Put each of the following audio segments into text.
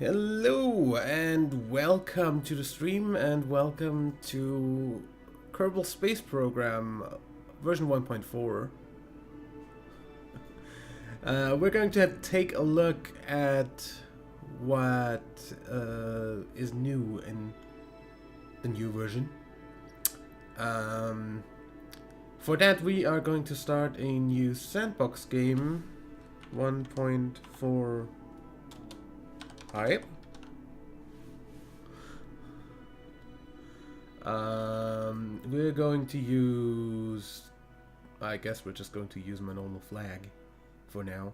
Hello and welcome to the stream and welcome to Kerbal Space Program version 1.4. We're going to take a look at what is new in the new version. For that we are going to start a new sandbox game 1.4. Hi. We're going to use... I guess we're just going to use my normal flag for now.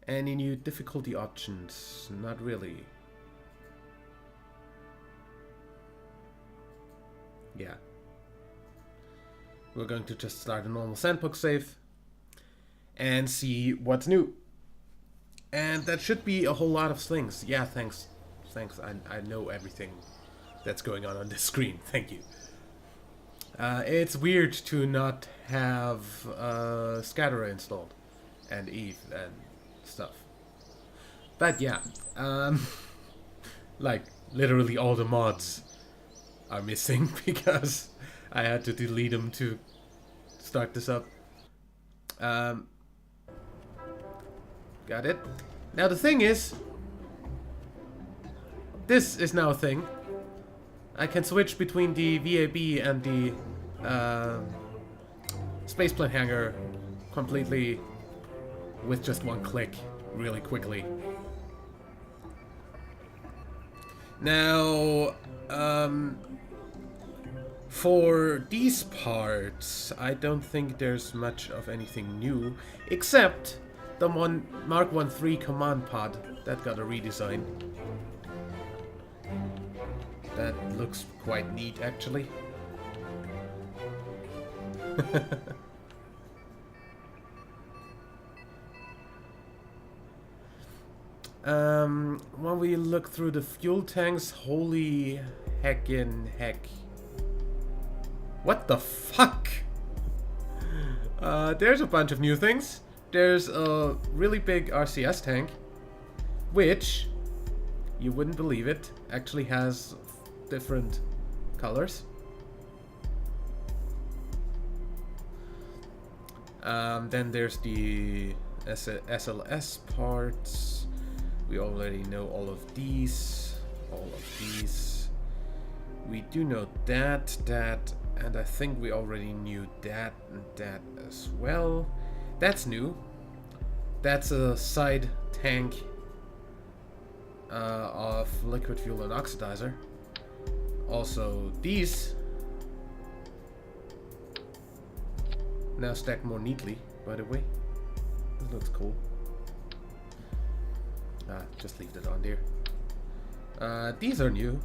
Any new difficulty options? Not really. Yeah. We're going to just start a normal sandbox save and see what's new. And that should be a whole lot of things. Yeah, thanks. Thanks, I know everything that's going on this screen. Thank you. It's weird to not have Scatterer installed. And Eve and stuff. But yeah. Like, literally all the mods are missing because I had to delete them to start this up. Got it. Now the thing is, this is now a thing. I can switch between the VAB and the spaceplane hangar completely with just one click, really quickly. Now, for these parts, I don't think there's much of anything new, except the Mark 1.3 command pod that got a redesign. That looks quite neat, actually. When we look through the fuel tanks, holy heckin' heck. What the fuck? There's a bunch of new things. There's a really big Rcs tank, which, you wouldn't believe it, actually has different colors. Then there's the SLS parts. We already know all of these. We do know that, and I think we already knew that and that as well. That's new. That's a side tank of liquid fuel and oxidizer. Also, these now stacked more neatly, by the way. This looks cool. Just leave it on there. These are new.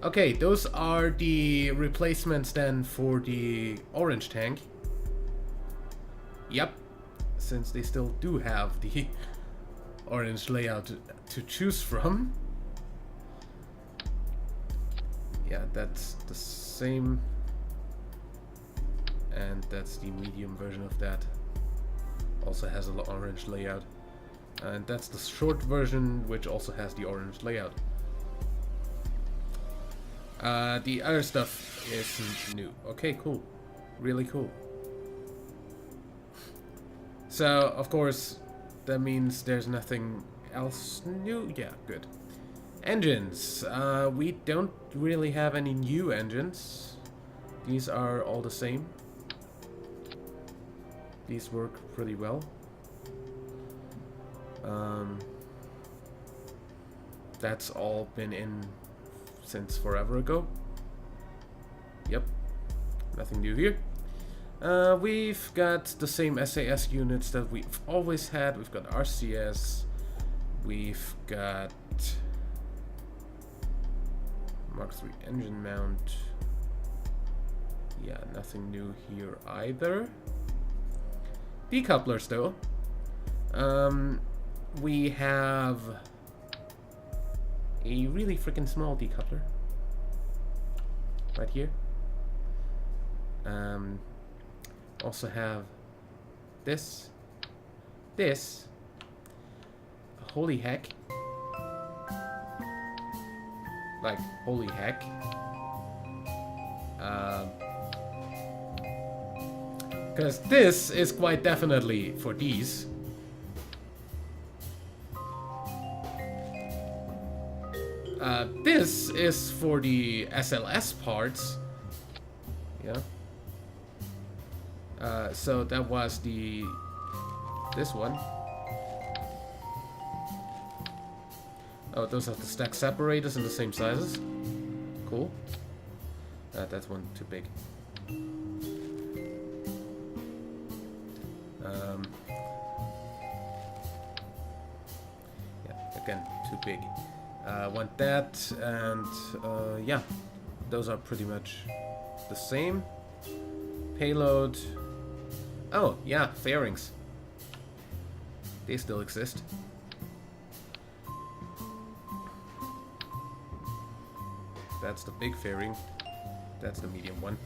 Okay, those are the replacements then for the orange tank. Yep, since they still do have the orange layout to choose from. Yeah, that's the same. And that's the medium version of that. Also has an orange layout. And that's the short version, which also has the orange layout. The other stuff is new. Okay, cool. Really cool. So, of course, that means there's nothing else new. Yeah, good. Engines. We don't really have any new engines. These are all the same. These work pretty well. That's all been in since forever ago. Yep, nothing new here. We've got the same SAS units that we've always had. We've got RCS. We've got Mark III engine mount. Yeah, nothing new here either. Decouplers though. We have a really freaking small decoupler right here. also have this. This. Holy heck. Like, holy heck. Because this is quite definitely for these. This is for the SLS parts. Yeah. So that was this one. Oh, those are the stack separators in the same sizes. Cool. That's one too big. Yeah, again, too big. Want that, and yeah, those are pretty much the same. Payload. Oh, yeah, fairings. They still exist. That's the big fairing. That's the medium one.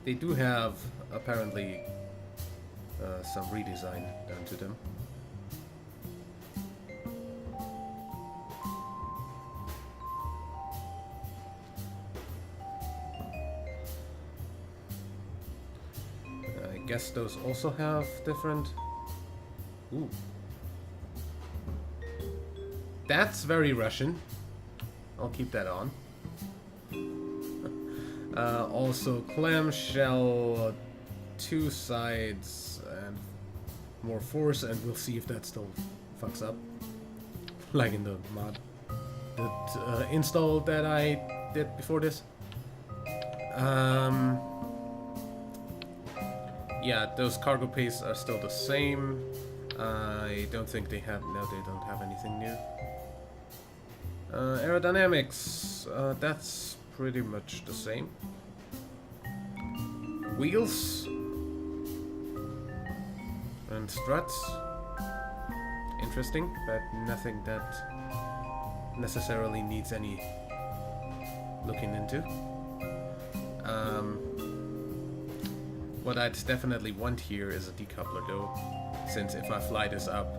They do have, apparently, some redesign done to them. I guess those also have different... Ooh. That's very Russian. I'll keep that on. Also, clamshell, 2 sides, and more force, and we'll see if that still fucks up. Like in the mod that install that I did before this. Yeah, those cargo pays are still the same. I don't think they have... No, they don't have anything new. Aerodynamics, that's pretty much the same. Wheels and struts, interesting, but nothing that necessarily needs any looking into. What I'd definitely want here is a decoupler though, since if I fly this up,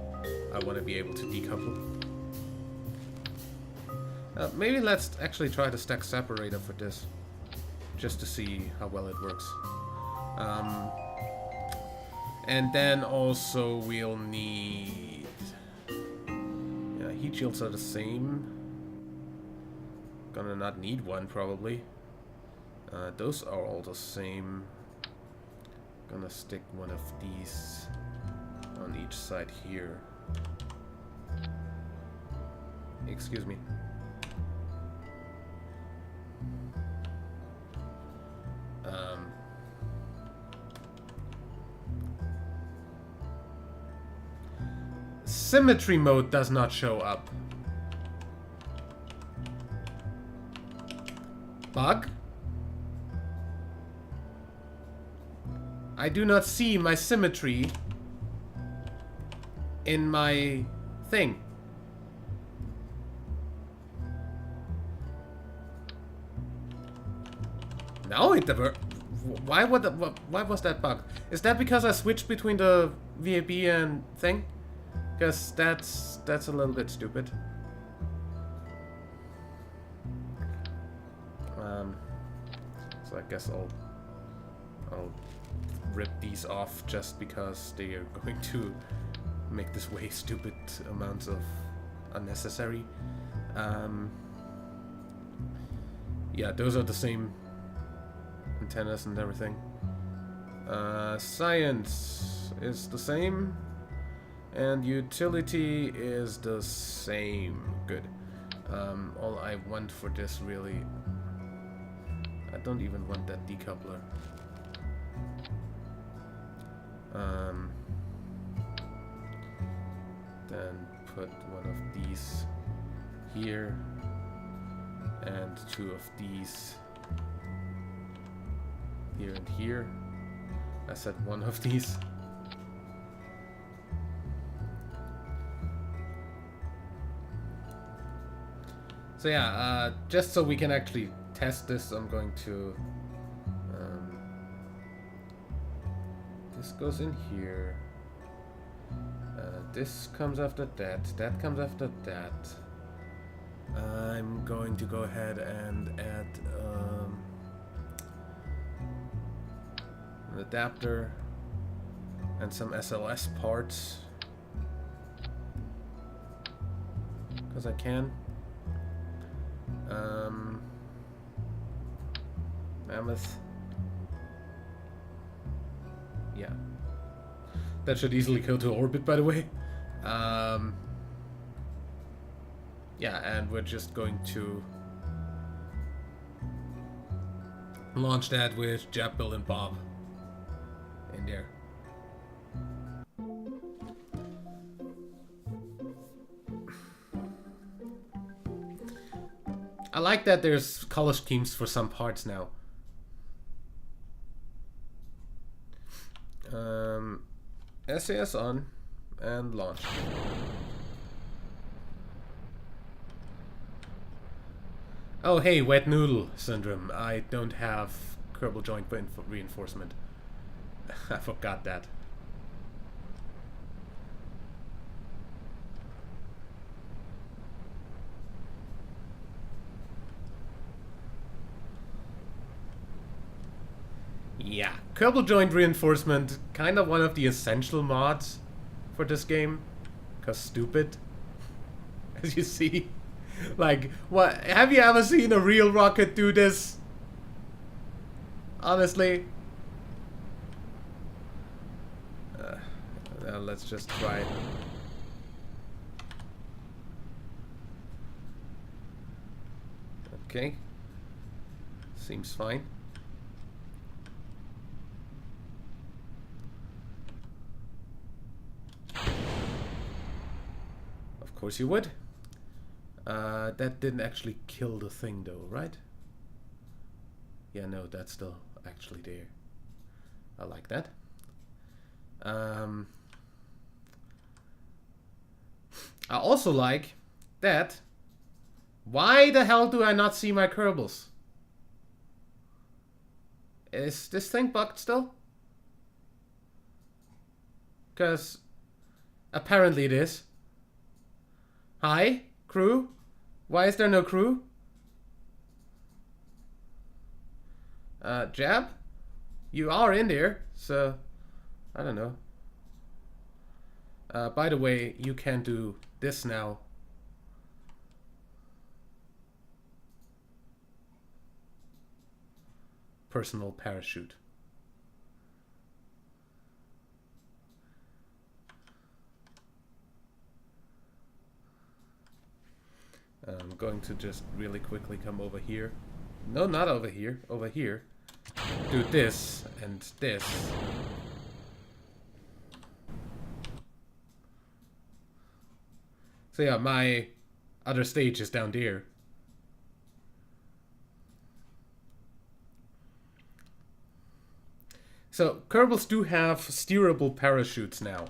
I want to be able to decouple. Maybe let's actually try the stack separator for this, just to see how well it works. And then also we'll need... Yeah, heat shields are the same. Gonna not need one probably. Those are all the same. Gonna stick one of these on each side here. Excuse me. Symmetry mode does not show up. Bug? I do not see my symmetry in my thing. No, it never. Why was that bug? Is that because I switched between the VAB and thing? Because that's a little bit stupid. So I guess I'll rip these off just because they are going to make this way stupid amounts of unnecessary. Yeah, those are the same antennas and everything. Science is the same, and utility is the same. Good. All I want for this really... I don't even want that decoupler. Then put one of these here, and 2 of these here and here. I said 1 of these. So yeah, just so we can actually test this, I'm going to This goes in here. This comes after that. That comes after that. I'm going to go ahead and add an adapter and some SLS parts. Because I can. Mammoth. Yeah. That should easily go to orbit, by the way. Yeah, and we're just going to launch that with Jab, Bill, and Bob in there. I like that there's color schemes for some parts now. SAS on and launch. Oh hey, wet noodle syndrome. I don't have Kerbal joint reinforcement. I forgot that. Yeah, Kerbal joint reinforcement, kind of one of the essential mods for this game. Cause stupid, as you see. Like, what? Have you ever seen a real rocket do this? Honestly. Well, let's just try it. Okay. Seems fine. Of course you would. That didn't actually kill the thing though, right? Yeah, no, that's still actually there. I like that. I also like that. Why the hell do I not see my Kerbals? Is this thing bugged still? Because apparently it is. Hi, crew? Why is there no crew? Jab? You are in there, so I don't know. By the way, you can do this now. Personal parachute. I'm going to just really quickly come over here. No, not over here. Over here. Do this and this. So yeah, my other stage is down there. So Kerbals do have steerable parachutes now.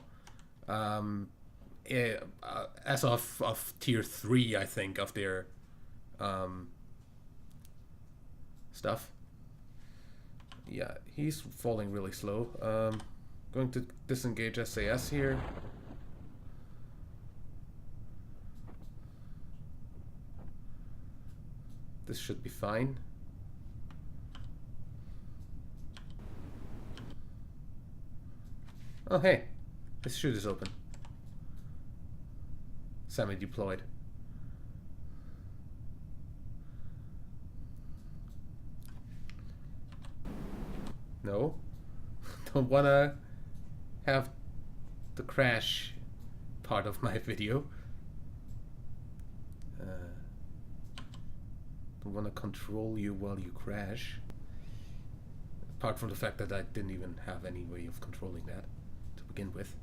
As of tier 3, I think, of their stuff. Yeah, he's falling really slow. Going to disengage SAS here. This should be fine. Oh hey, this chute is open. Semi-deployed. No. Don't wanna have the crash part of my video. Don't wanna control you while you crash. Apart from the fact that I didn't even have any way of controlling that to begin with.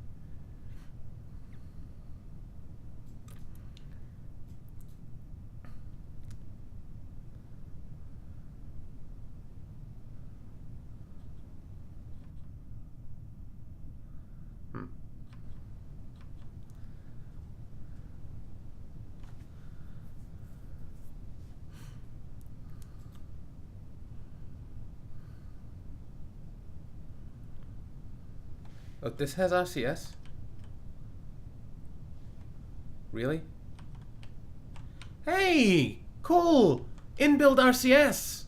Oh, this has RCS? Really? Hey! Cool! Inbuilt RCS!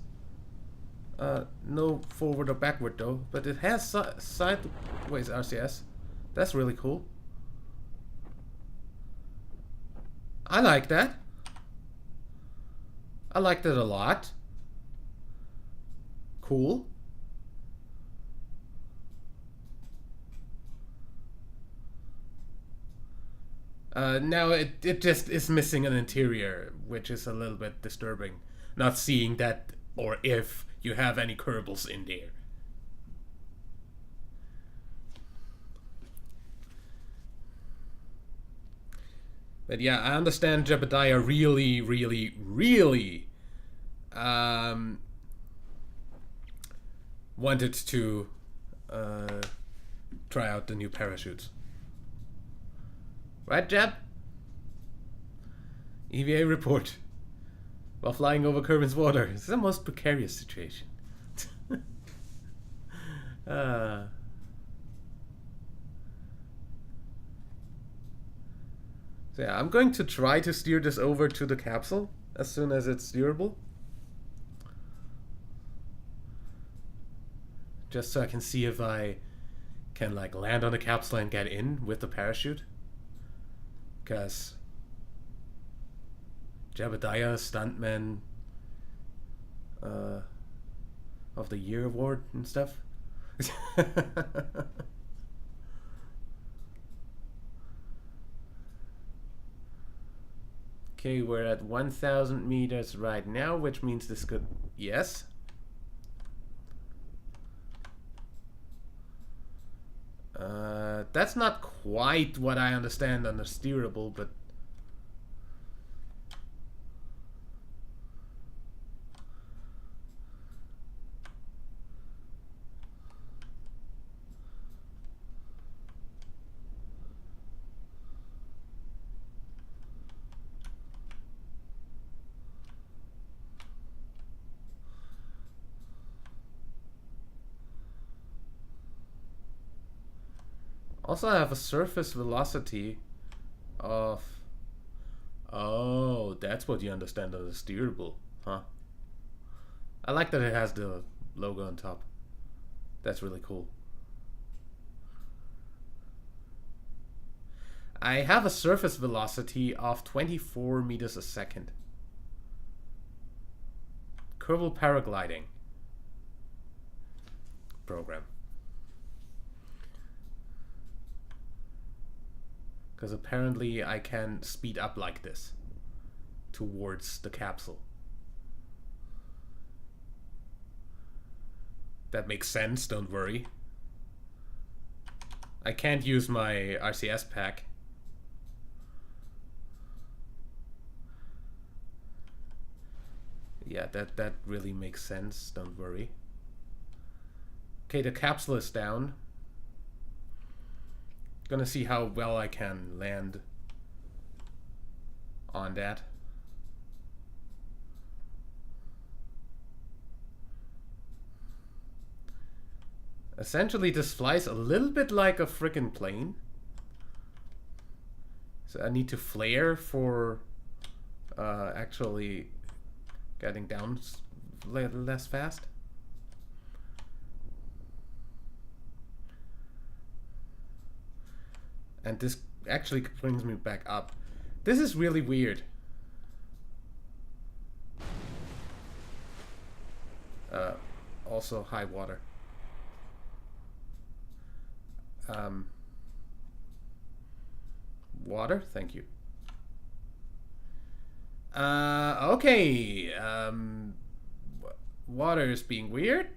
No forward or backward though, but it has sideways RCS. That's really cool. I like that. I liked it a lot. Cool. Now it just is missing an interior, which is a little bit disturbing. Not seeing that, or if you have any Kerbals in there. But yeah, I understand Jebediah really wanted to try out the new parachutes. Right, Jeb? EVA report. While flying over Kerbin's water. It's the most precarious situation. So yeah, I'm going to try to steer this over to the capsule as soon as it's steerable. Just so I can see if I can like land on the capsule and get in with the parachute. Because Jebediah, Stuntman of the Year award and stuff. Okay, we're at 1,000 meters right now, which means this could... Yes. That's not quite what I understand under steerable, but... Also, I have a surface velocity of... Oh, that's what you understand as a steerable, huh? I like that it has the logo on top. That's really cool. I have a surface velocity of 24 meters a second. Kerbal paragliding program. Because apparently I can speed up like this towards the capsule. That makes sense, don't worry. I can't use my RCS pack. Yeah, that really makes sense, don't worry. Okay, the capsule is down. Gonna see how well I can land on that. Essentially, this flies a little bit like a frickin' plane. So I need to flare for actually getting down less fast. And this actually brings me back up. This is really weird. Also high water. Water, thank you. Okay. Water is being weird.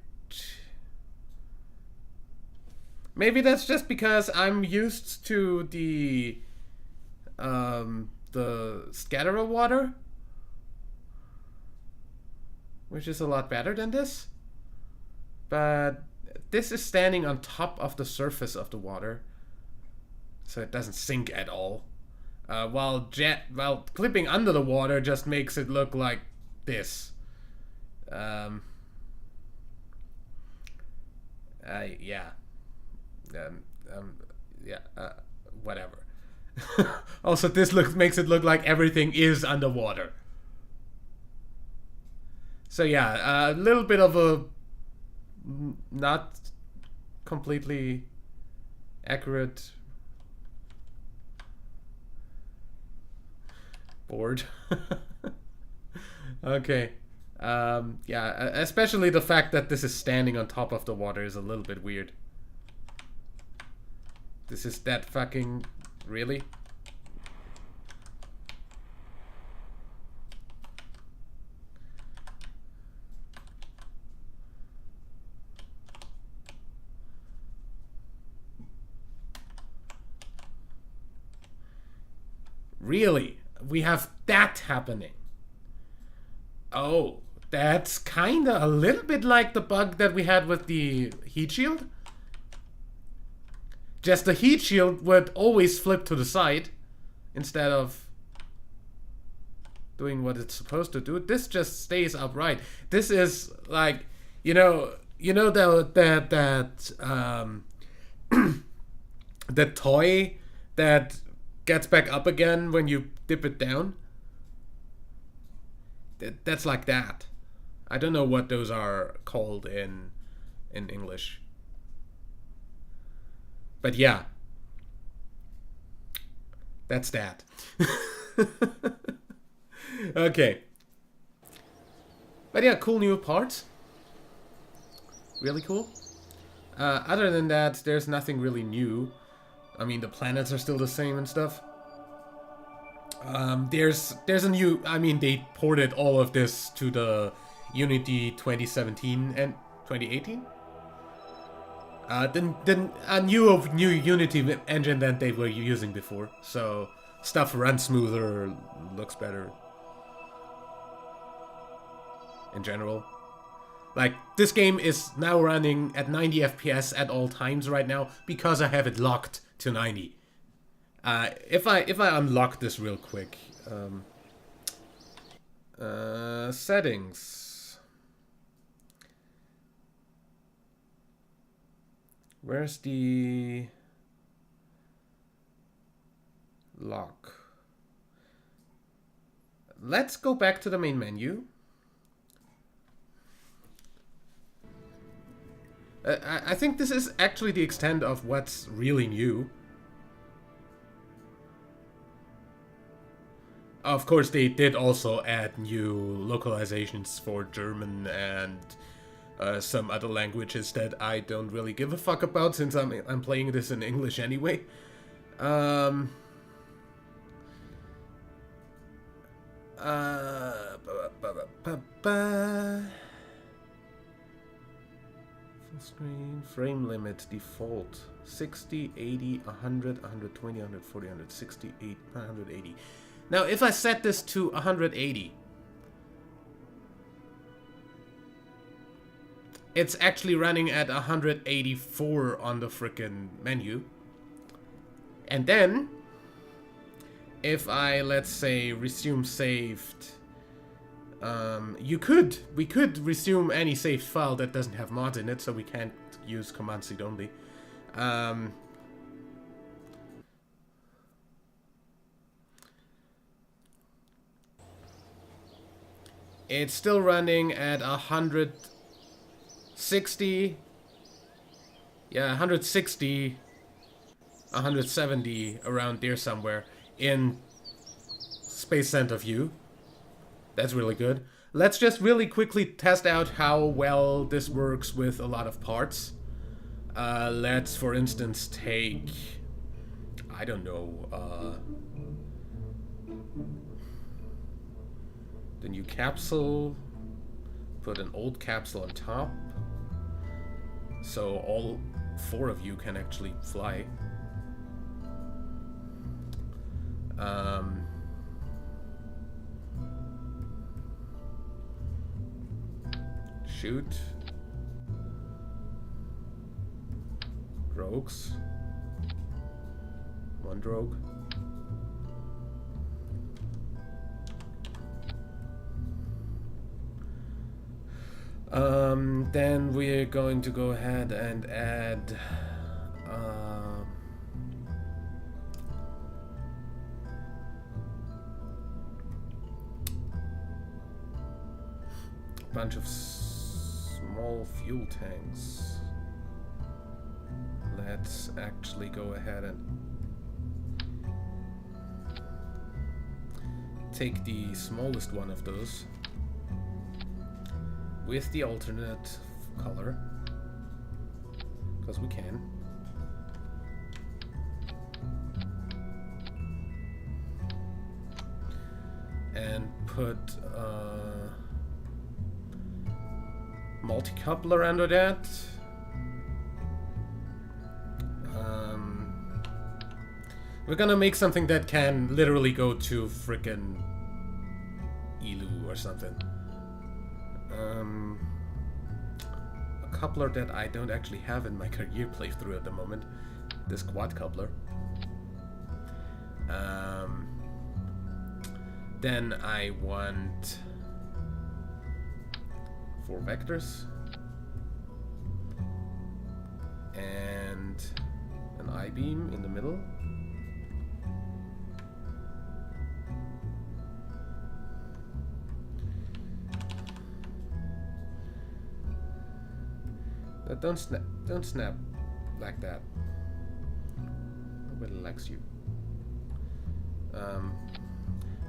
Maybe that's just because I'm used to the scatterer water, which is a lot better than this. But this is standing on top of the surface of the water, so it doesn't sink at all. While clipping under the water just makes it look like this. Yeah. yeah, whatever. Also, this makes it look like everything is underwater. So yeah, a little bit of a not completely accurate board. Okay. Yeah, especially the fact that this is standing on top of the water is a little bit weird. This is that fucking... Really? Really? We have that happening. Oh, that's kinda a little bit like the bug that we had with the heat shield. Just the heat shield would always flip to the side instead of doing what it's supposed to do. This just stays upright. This is like, the the toy that gets back up again when you dip it down. That's like that. I don't know what those are called in English. But yeah. That's that. Okay. But yeah, cool new parts. Really cool. Other than that, there's nothing really new. I mean, the planets are still the same and stuff. There's a new... I mean, they ported all of this to the Unity 2017 and 2018? A new Unity engine than they were using before. So, stuff runs smoother, looks better. In general. Like, this game is now running at 90 FPS at all times right now because I have it locked to 90. If I unlock this real quick, settings. Where's the lock? Let's go back to the main menu. I think this is actually the extent of what's really new. Of course, they did also add new localizations for German and some other languages that I don't really give a fuck about since I'm playing this in English anyway. Full screen, frame limit, default, 60, 80, 100, 120, 140, 160, 180. Now, if I set this to 180, it's actually running at 184 on the frickin' menu. And then, if I, let's say, resume saved, we could resume any saved file that doesn't have mods in it, so we can't use command seed only. It's still running at 160. Yeah, 160, 170, around there somewhere in Space Center view. That's really good. Let's just really quickly test out how well this works with a lot of parts. Let's, for instance, take... I don't know, the new capsule. Put an old capsule on top. So all 4 of you can actually fly. Shoot. Rogues. 1 rogue. Then we're going to go ahead and add Bunch of small fuel tanks. Let's actually go ahead and take the smallest one of those with the alternate color, because we can. And put multi-coupler under that. We're gonna make something that can literally go to frickin' Elu or something. A coupler that I don't actually have in my career playthrough at the moment. This quad coupler. Then I want 4 vectors and an I-beam in the middle. Don't snap like that. Nobody likes you.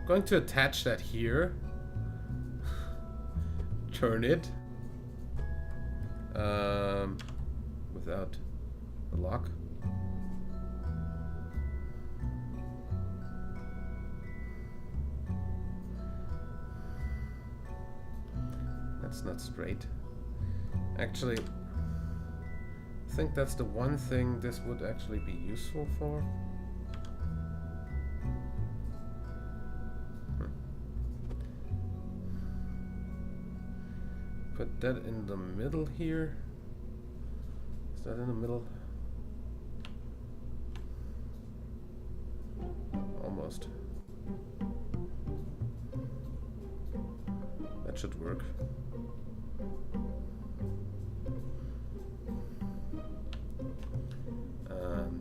Going to attach that here. Turn it. Without the lock. That's not straight. Actually, I think that's the one thing this would actually be useful for. Put that in the middle here. Is that in the middle? Almost. That should work.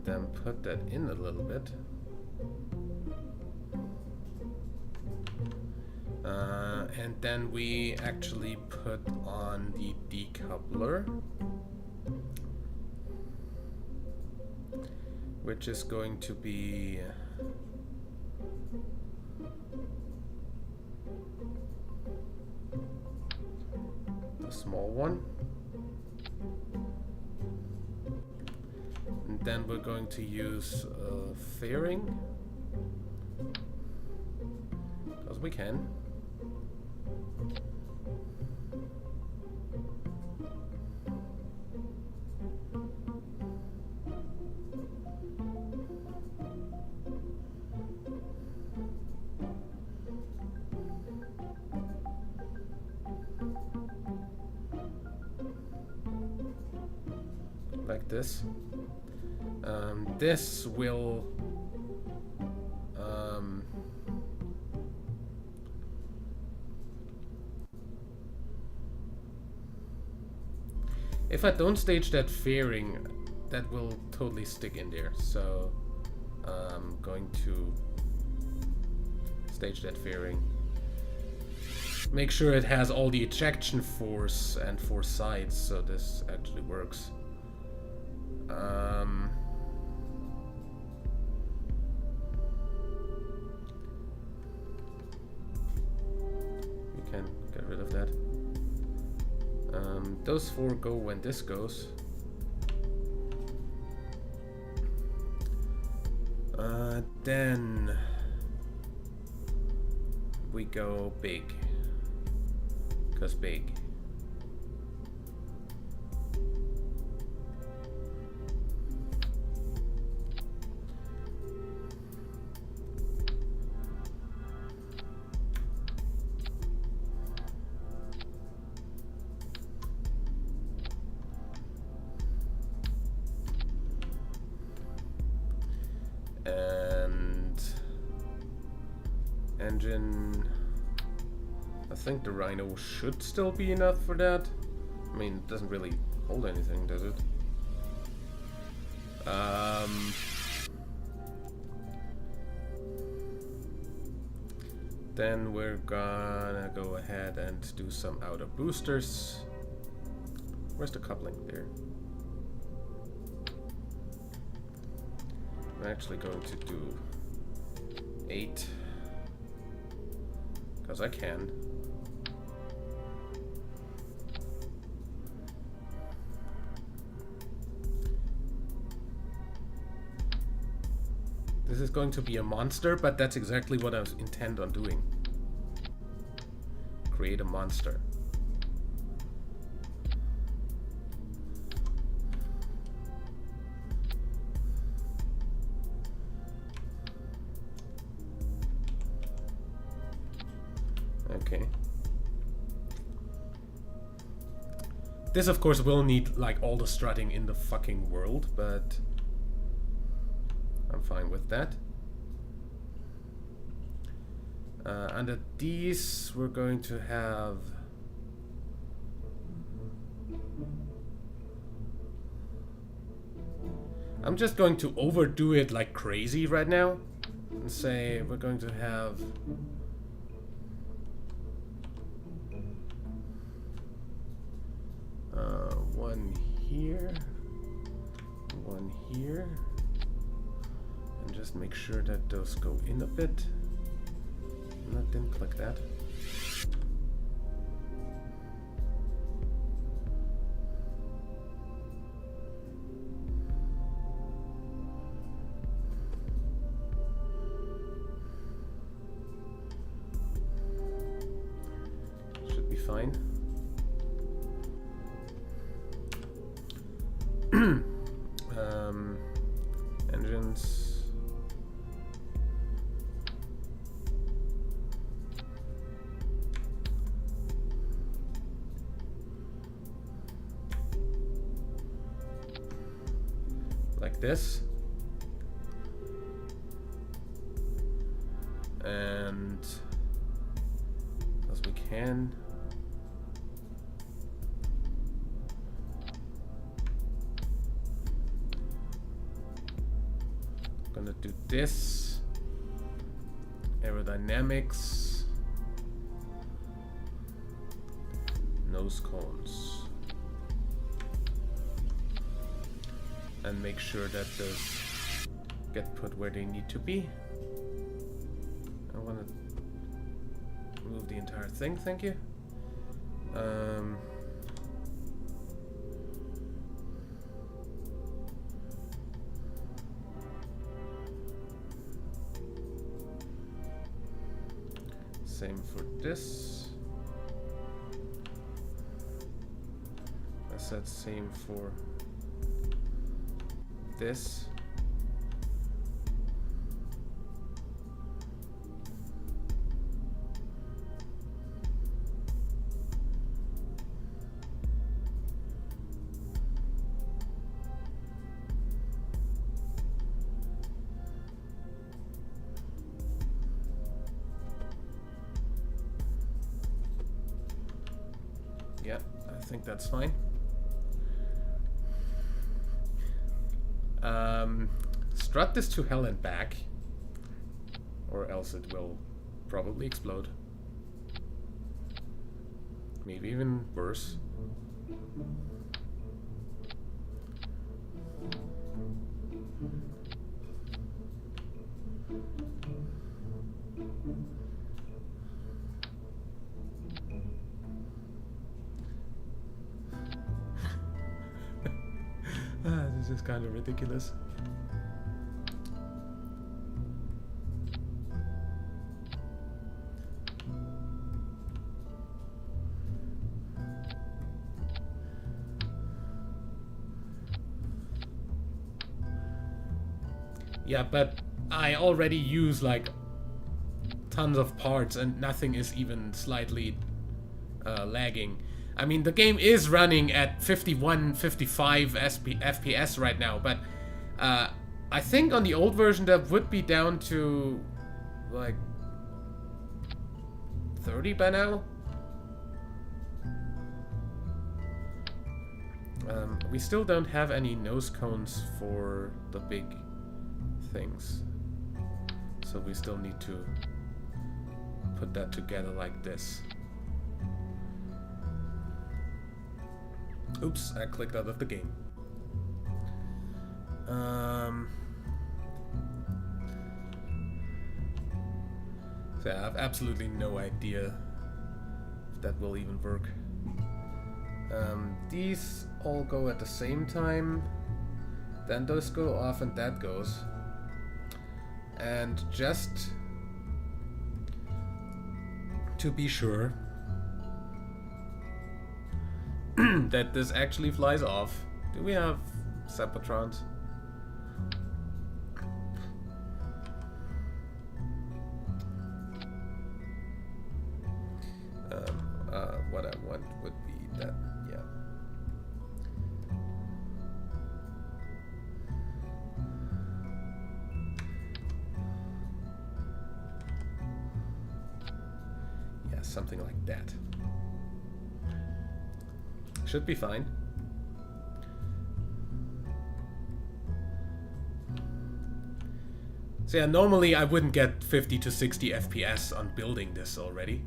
Then put that in a little bit. And then we actually put on the decoupler, which is going to be the small one. And then we're going to use fairing, because we can. Like this. This will if I don't stage that fairing, that will totally stick in there. So I'm going to stage that fairing. Make sure it has all the ejection force and 4 sides, so this actually works. You can get rid of that. Those 4 go when this goes. Then we go big, because big. Engine, I think the Rhino should still be enough for that. I mean, it doesn't really hold anything, does it? Then we're gonna go ahead and do some outer boosters. Where's the coupling? There. I'm actually going to do 8. Because I can. This is going to be a monster, but that's exactly what I intend on doing. Create a monster. Okay. This, of course, will need, like, all the strutting in the fucking world, but I'm fine with that. Under these, we're going to have... I'm just going to overdo it like crazy right now. And say we're going to have... one here. One here. And just make sure that those go in a bit. No, didn't click that. Should be fine. Engines. Like this. And as we can. Gonna do this. Aerodynamics. Nose cones. And make sure that those get put where they need to be. I want to move the entire thing, thank you. Same for this. I said same for this. Yeah, I think that's fine. Strut this to hell and back, or else it will probably explode. Maybe even worse. This is kind of ridiculous. Yeah, but I already use like tons of parts and nothing is even slightly lagging. I mean, the game is running at 51, 55 FPS right now, but I think on the old version that would be down to like 30 by now. We still don't have any nose cones for the big things. So we still need to put that together like this. Oops, I clicked out of the game. So I have absolutely no idea if that will even work. These all go at the same time. Then those go off and that goes. And just to be sure that this actually flies off. Do we have Seppatrons? What I want would be that, yeah. Yeah, something like that. Should be fine. So yeah, normally I wouldn't get 50 to 60 FPS on building this already.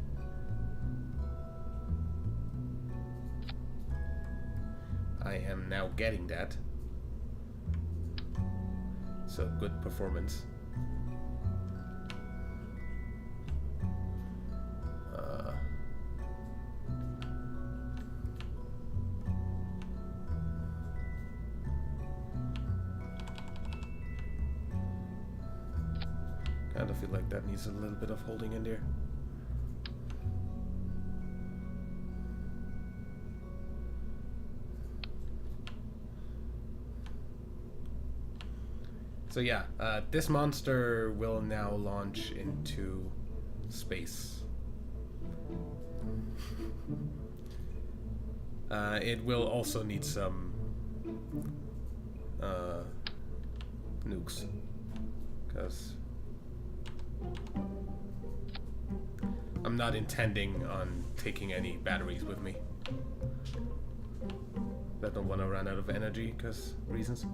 I am now getting that. So good performance. Kind of feel like that needs a little bit of holding in there. So yeah, this monster will now launch into space. It will also need some nukes, because I'm not intending on taking any batteries with me. I don't want to run out of energy because reasons.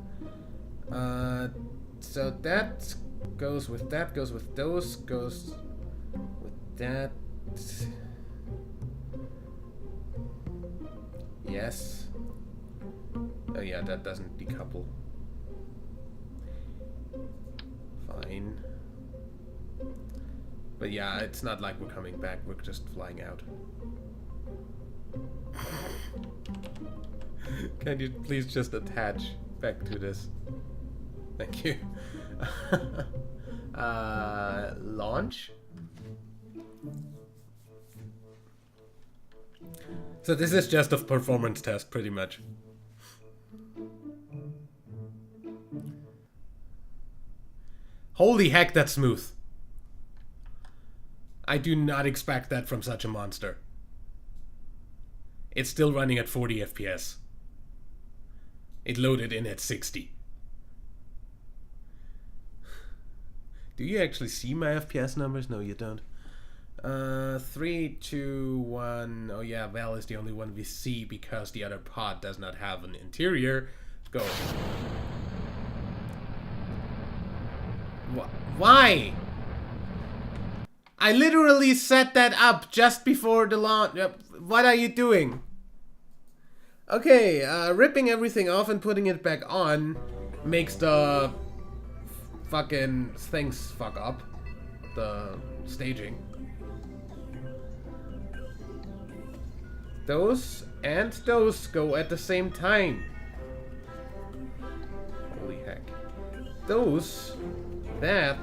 So that goes with that, goes with those, goes with that. Yes. Oh yeah, that doesn't decouple. Fine. But yeah, it's not like we're coming back, we're just flying out. Can you please just attach back to this? Thank you. Launch. So this is just a performance test, pretty much. Holy heck, that's smooth. I do not expect that from such a monster. It's still running at 40 FPS. It loaded in at 60. Do you actually see my FPS numbers? No, you don't. 3, 2, 1. Oh yeah, Val is the only one we see because the other pod does not have an interior. Go. Why? I literally set that up just before the launch. What are you doing? Okay, ripping everything off and putting it back on makes the fucking things fuck up. The staging. Those and those go at the same time. Holy heck. Those, that,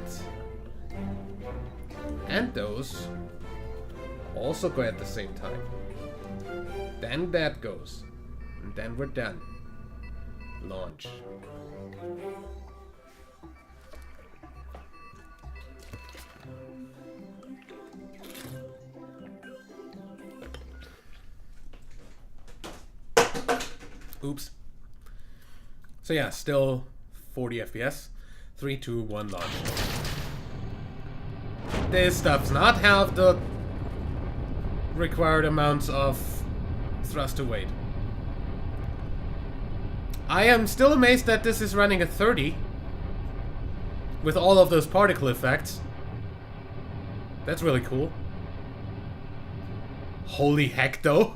and those also go at the same time. Then that goes. And then we're done. Launch. Oops. So yeah, still 40 FPS. 3, 2, 1, launch. This does not have the required amounts of thrust to weight. I am still amazed that this is running at 30. With all of those particle effects. That's really cool. Holy heck, though.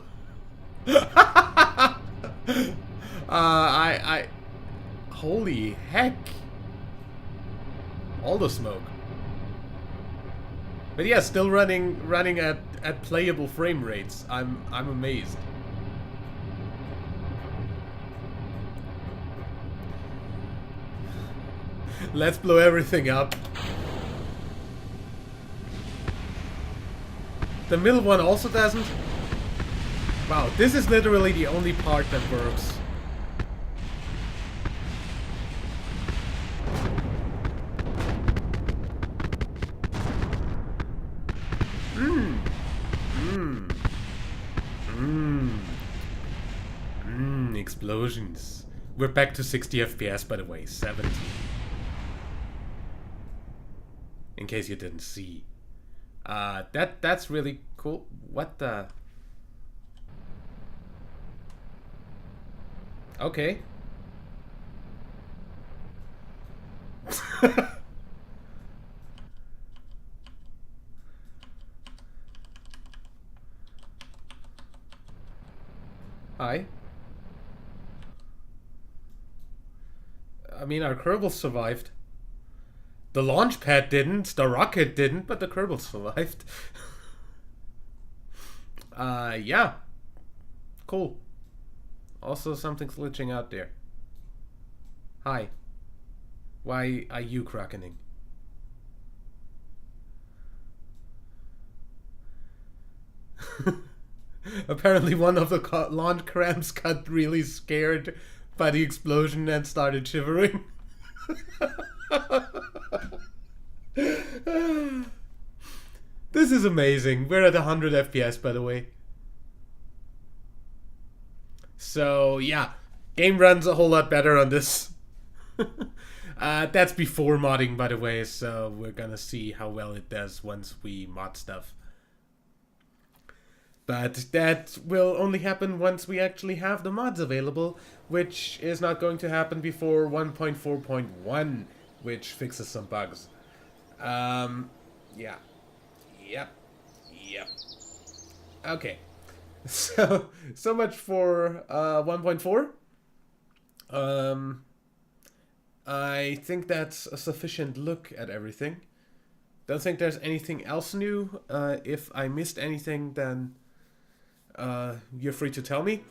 Holy heck. All the smoke. But yeah, still running at playable frame rates. I'm amazed. Let's blow everything up. The middle one also doesn't. Wow, this is literally the only part that works. Explosions. We're back to 60 FPS, by the way. 70. In case you didn't see. That's really cool. What the? Okay. Hi. I mean, our Kerbal survived. The launch pad didn't, the rocket didn't, but the Kerbal survived. Yeah. Cool. Also, something's glitching out there. Hi. Why are you crackening? Apparently one of the launch cramps got really scared by the explosion and started shivering. This is amazing. We're at 100 FPS, by the way. So, yeah. Game runs a whole lot better on this. That's before modding, by the way, so we're gonna see how well it does once we mod stuff. But that will only happen once we actually have the mods available, which is not going to happen before 1.4.1, which fixes some bugs. Yeah. Yep. Okay. So much for 1.4. I think that's a sufficient look at everything. Don't think there's anything else new. If I missed anything, then you're free to tell me.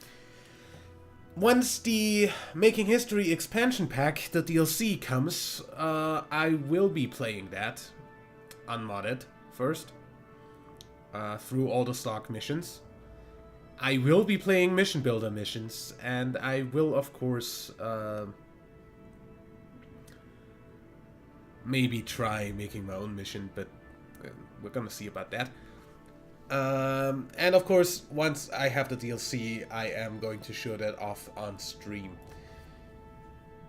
Once the Making History expansion pack, the DLC, comes, I will be playing that unmodded first, through all the stock missions. I will be playing mission builder missions, and I will, of course, maybe try making my own mission, but we're gonna see about that. And of course, once I have the DLC, I am going to show that off on stream.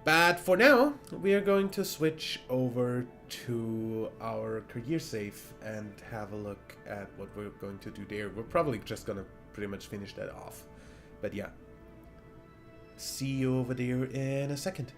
But for now, we are going to switch over to our career save and have a look at what we're going to do there. We're probably just gonna pretty much finish that off. But yeah, see you over there in a second.